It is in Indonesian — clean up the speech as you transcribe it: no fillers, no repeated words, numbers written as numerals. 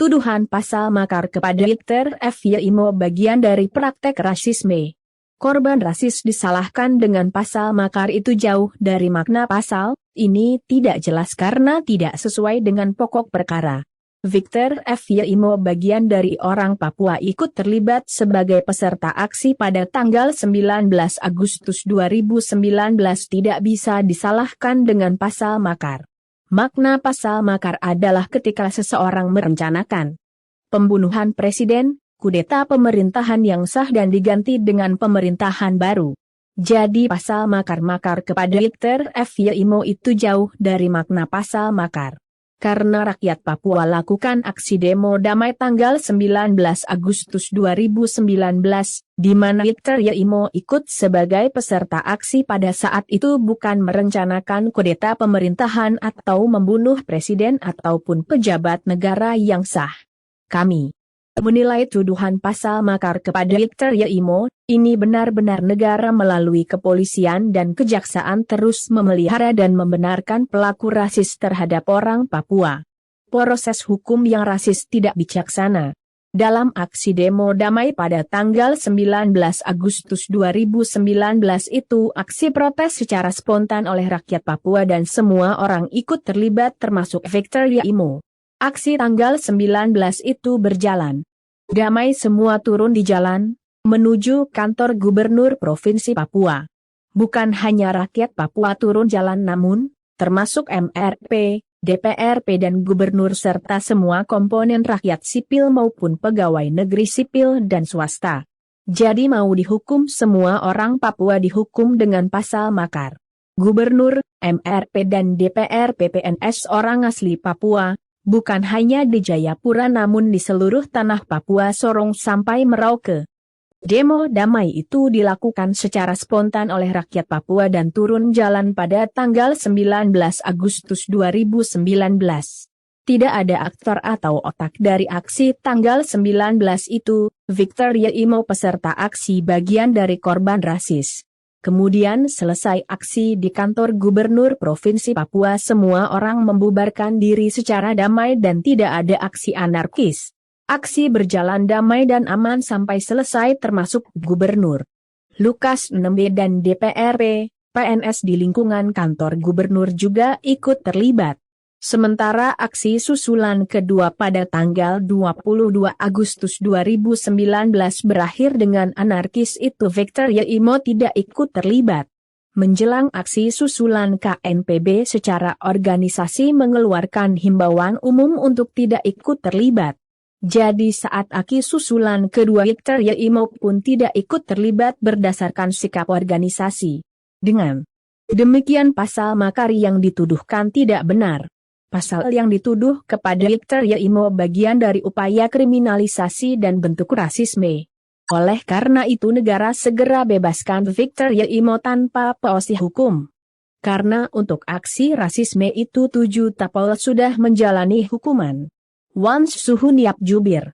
Tuduhan pasal makar kepada Victor F. Imo bagian dari praktek rasisme. Korban rasis disalahkan dengan pasal makar itu jauh dari makna pasal, ini tidak jelas karena tidak sesuai dengan pokok perkara. Victor F. Imo bagian dari orang Papua ikut terlibat sebagai peserta aksi pada tanggal 19 Agustus 2019 tidak bisa disalahkan dengan pasal makar. Makna pasal makar adalah ketika seseorang merencanakan pembunuhan presiden, kudeta pemerintahan yang sah dan diganti dengan pemerintahan baru. Jadi pasal makar kepada Victor F. Imo itu jauh dari makna pasal makar. Karena rakyat Papua lakukan aksi demo damai tanggal 19 Agustus 2019, di mana Victor Imo ikut sebagai peserta aksi pada saat itu bukan merencanakan kudeta pemerintahan atau membunuh presiden ataupun pejabat negara yang sah. Kami menilai tuduhan pasal makar kepada Victor Imo, ini benar-benar negara melalui kepolisian dan kejaksaan terus memelihara dan membenarkan pelaku rasis terhadap orang Papua. Proses hukum yang rasis tidak bijaksana. Dalam aksi demo damai pada tanggal 19 Agustus 2019 itu aksi protes secara spontan oleh rakyat Papua dan semua orang ikut terlibat termasuk Victor Imo. Aksi tanggal 19 itu berjalan damai, semua turun di jalan menuju kantor gubernur Provinsi Papua. Bukan hanya rakyat Papua turun jalan namun, termasuk MRP, DPRP dan gubernur serta semua komponen rakyat sipil maupun pegawai negeri sipil dan swasta. Jadi mau dihukum semua orang Papua dihukum dengan pasal makar. Gubernur, MRP dan DPRP PNS orang asli Papua, bukan hanya di Jayapura namun di seluruh tanah Papua Sorong sampai Merauke. Demo damai itu dilakukan secara spontan oleh rakyat Papua dan turun jalan pada tanggal 19 Agustus 2019. Tidak ada aktor atau otak dari aksi tanggal 19 itu, Victor Imo peserta aksi bagian dari korban rasis. Kemudian selesai aksi di kantor gubernur Provinsi Papua semua orang membubarkan diri secara damai dan tidak ada aksi anarkis. Aksi berjalan damai dan aman sampai selesai termasuk gubernur Lukas NMB dan DPRP, PNS di lingkungan kantor gubernur juga ikut terlibat. Sementara aksi susulan kedua pada tanggal 22 Agustus 2019 berakhir dengan anarkis itu Victor Imo tidak ikut terlibat. Menjelang aksi susulan KNPB secara organisasi mengeluarkan himbauan umum untuk tidak ikut terlibat. Jadi saat aksi susulan kedua Victor Imo pun tidak ikut terlibat berdasarkan sikap organisasi. Dengan demikian pasal makar yang dituduhkan tidak benar. Pasal yang dituduh kepada Victor Imo bagian dari upaya kriminalisasi dan bentuk rasisme. Oleh karena itu negara segera bebaskan Victor Imo tanpa proses hukum. Karena untuk aksi rasisme itu 7 tapol sudah menjalani hukuman. Wans Suhuniap Jubir.